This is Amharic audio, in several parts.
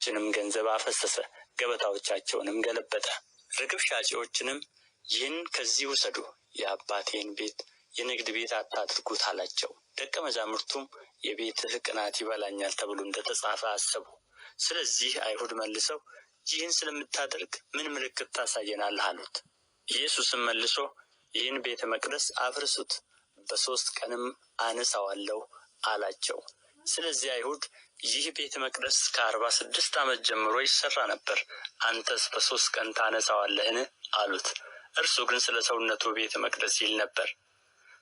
የድሆችንም ገንዘብ አፈሰሰ፣ ገበታዎቻቸውንም ገለበጠ። ርግብ ሻጪዎችንም ይህን ከዚህ ውሰዱ፣ የአባቴን ቤት የንግድ ቤት አታድርጉት አላቸው። ደቀ መዛሙርቱም የቤትህ ቅናት ይበላኛል ተብሎ እንደተጻፈ አሰቡ። ስለዚህ አይሁድ መልሰው ይህን ስለምታደርግ ምን ምልክት ታሳየናለህ አሉት። ኢየሱስም መልሶ ይህን ቤተ መቅደስ አፍርሱት፣ በ3 ቀንም አነሣዋለሁ አላቸው። ስለዚህ አይሁድ ይህ ቤተ መቅደስ ከ46 ዓመት ጀምሮ ይሠራ ነበር፣ አንተስ በ3 ቀን ታነሣዋለህን አሉት። እርሱ ግን ስለ ሰውነቱ ቤተ መቅደስ ይል ነበር።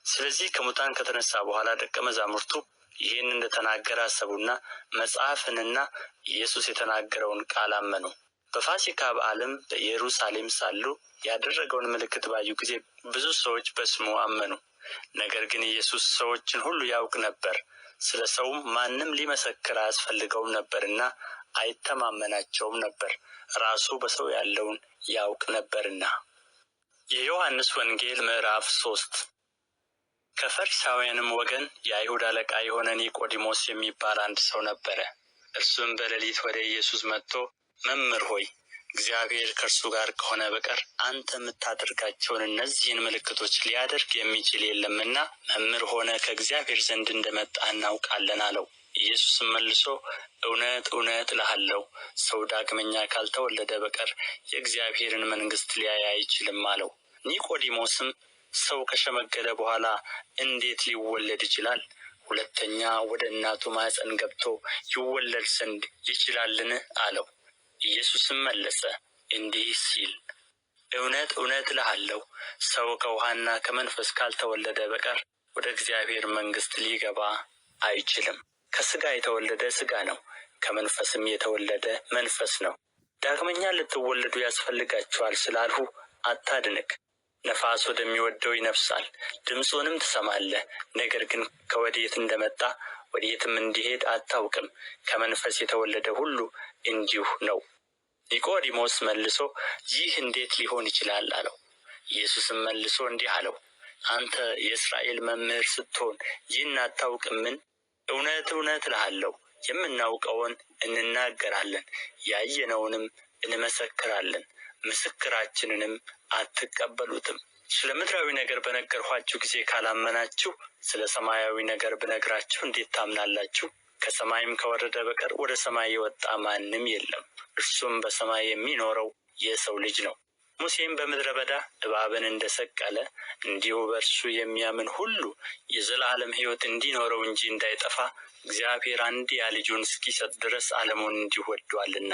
ስለዚህ ከሙታን ከተነሣ በኋላ ደቀ መዛሙርቱ ይህን እንደተናገረ አሰቡና መጽሐፍንና ኢየሱስ የተናገረውን ቃል አመኑ። በፋሲካ በዓልም በኢየሩሳሌም ሳሉ ያደረገውን ምልክት ባዩ ጊዜ ብዙ ሰዎች በስሙ አመኑ። ነገር ግን ኢየሱስ ሰዎችን ሁሉ ያውቅ ነበር፣ ስለ ሰውም ማንም ሊመሰክር አያስፈልገውም ነበርና አይተማመናቸውም ነበር፣ ራሱ በሰው ያለውን ያውቅ ነበርና። የዮሐንስ ወንጌል ምዕራፍ 3 ከፈሪሳውያንም ወገን የአይሁድ አለቃ የሆነ ኒቆዲሞስ የሚባል አንድ ሰው ነበረ። እርሱም በሌሊት ወደ ኢየሱስ መጥቶ መምህር ሆይ፣ እግዚአብሔር ከእርሱ ጋር ከሆነ በቀር አንተ የምታደርጋቸውን እነዚህን ምልክቶች ሊያደርግ የሚችል የለምና መምህር ሆነ ከእግዚአብሔር ዘንድ እንደመጣህ እናውቃለን አለው። ኢየሱስም መልሶ እውነት እውነት እልሃለሁ፣ ሰው ዳግመኛ ካልተወለደ በቀር የእግዚአብሔርን መንግሥት ሊያይ አይችልም አለው። ኒቆዲሞስም ሰው ከሸመገለ በኋላ እንዴት ሊወለድ ይችላል? ሁለተኛ ወደ እናቱ ማኅፀን ገብቶ ይወለድ ዘንድ ይችላልን? አለው። ኢየሱስም መለሰ እንዲህ ሲል እውነት እውነት እልሃለሁ፣ ሰው ከውሃና ከመንፈስ ካልተወለደ በቀር ወደ እግዚአብሔር መንግሥት ሊገባ አይችልም። ከሥጋ የተወለደ ሥጋ ነው፣ ከመንፈስም የተወለደ መንፈስ ነው። ዳግመኛ ልትወለዱ ያስፈልጋችኋል ስላልሁ አታድንቅ። ነፋስ ወደሚወደው ይነፍሳል፣ ድምፁንም ትሰማለህ፣ ነገር ግን ከወዴት እንደመጣ ወዴትም እንዲሄድ አታውቅም። ከመንፈስ የተወለደ ሁሉ እንዲሁ ነው። ኒቆዲሞስ መልሶ ይህ እንዴት ሊሆን ይችላል አለው። ኢየሱስም መልሶ እንዲህ አለው፣ አንተ የእስራኤል መምህር ስትሆን ይህን አታውቅምን? እውነት እውነት እልሃለሁ፣ የምናውቀውን እንናገራለን፣ ያየነውንም እንመሰክራለን፣ ምስክራችንንም አትቀበሉትም። ስለ ምድራዊ ነገር በነገርኋችሁ ጊዜ ካላመናችሁ ስለ ሰማያዊ ነገር ብነግራችሁ እንዴት ታምናላችሁ? ከሰማይም ከወረደ በቀር ወደ ሰማይ የወጣ ማንም የለም፣ እርሱም በሰማይ የሚኖረው የሰው ልጅ ነው። ሙሴም በምድረ በዳ እባብን እንደሰቀለ እንዲሁ በእርሱ የሚያምን ሁሉ የዘላለም ሕይወት እንዲኖረው እንጂ እንዳይጠፋ እግዚአብሔር አንድያ ልጁን እስኪሰጥ ድረስ ዓለሙን እንዲሁ ወዶአልና።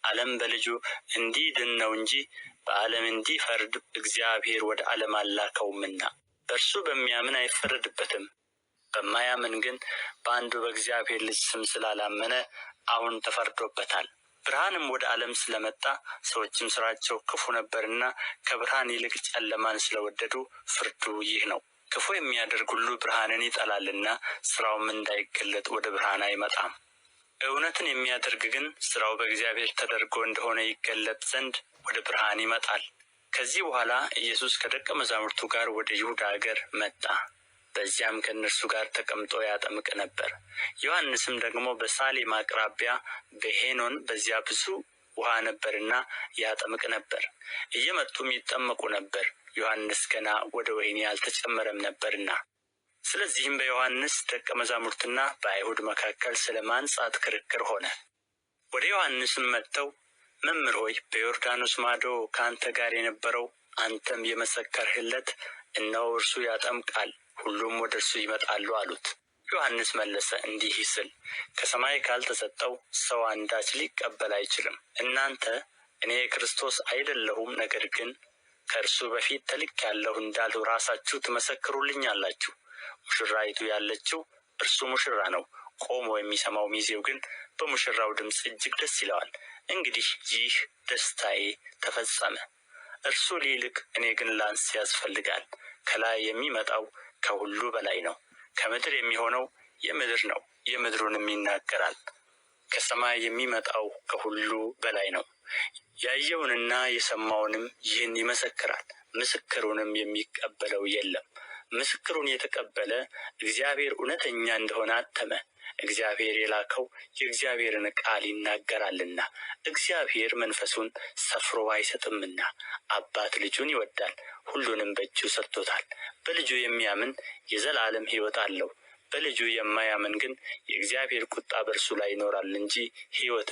ዓለም በልጁ እንዲድን ነው እንጂ በዓለም እንዲፈርድ እግዚአብሔር ወደ ዓለም አላከውምና። በእርሱ በሚያምን አይፈረድበትም። በማያምን ግን በአንዱ በእግዚአብሔር ልጅ ስም ስላላመነ አሁን ተፈርዶበታል። ብርሃንም ወደ ዓለም ስለመጣ ሰዎችም ሥራቸው ክፉ ነበርና ከብርሃን ይልቅ ጨለማን ስለወደዱ ፍርዱ ይህ ነው። ክፉ የሚያደርግ ሁሉ ብርሃንን ይጠላልና ሥራውም እንዳይገለጥ ወደ ብርሃን አይመጣም። እውነትን የሚያደርግ ግን ሥራው በእግዚአብሔር ተደርጎ እንደሆነ ይገለጥ ዘንድ ወደ ብርሃን ይመጣል። ከዚህ በኋላ ኢየሱስ ከደቀ መዛሙርቱ ጋር ወደ ይሁዳ አገር መጣ። በዚያም ከእነርሱ ጋር ተቀምጦ ያጠምቅ ነበር። ዮሐንስም ደግሞ በሳሌም አቅራቢያ በሄኖን በዚያ ብዙ ውሃ ነበርና ያጠምቅ ነበር። እየመጡም ይጠመቁ ነበር፣ ዮሐንስ ገና ወደ ወህኒ አልተጨመረም ነበርና። ስለዚህም በዮሐንስ ደቀ መዛሙርትና በአይሁድ መካከል ስለ ማንጻት ክርክር ሆነ። ወደ ዮሐንስም መጥተው መምህር ሆይ፣ በዮርዳኖስ ማዶ ከአንተ ጋር የነበረው አንተም የመሰከርህለት እነሆ እርሱ ያጠምቃል፣ ሁሉም ወደ እርሱ ይመጣሉ አሉት። ዮሐንስ መለሰ እንዲህ ሲል ከሰማይ ካልተሰጠው ሰው አንዳች ሊቀበል አይችልም። እናንተ እኔ ክርስቶስ አይደለሁም፣ ነገር ግን ከእርሱ በፊት ተልኬአለሁ እንዳልሁ ራሳችሁ ትመሰክሩልኛላችሁ። ሙሽራይቱ ያለችው እርሱ ሙሽራ ነው፣ ቆሞ የሚሰማው ሚዜው ግን በሙሽራው ድምፅ እጅግ ደስ ይለዋል። እንግዲህ ይህ ደስታዬ ተፈጸመ። እርሱ ሊልቅ እኔ ግን ላንስ ያስፈልጋል። ከላይ የሚመጣው ከሁሉ በላይ ነው። ከምድር የሚሆነው የምድር ነው፣ የምድሩንም ይናገራል። ከሰማይ የሚመጣው ከሁሉ በላይ ነው። ያየውንና የሰማውንም ይህን ይመሰክራል፣ ምስክሩንም የሚቀበለው የለም። ምስክሩን የተቀበለ እግዚአብሔር እውነተኛ እንደሆነ አተመ። እግዚአብሔር የላከው የእግዚአብሔርን ቃል ይናገራልና። እግዚአብሔር መንፈሱን ሰፍሮ አይሰጥምና። አባት ልጁን ይወዳል፣ ሁሉንም በእጁ ሰጥቶታል። በልጁ የሚያምን የዘላለም ሕይወት አለው። በልጁ የማያምን ግን የእግዚአብሔር ቍጣ በእርሱ ላይ ይኖራል እንጂ ሕይወት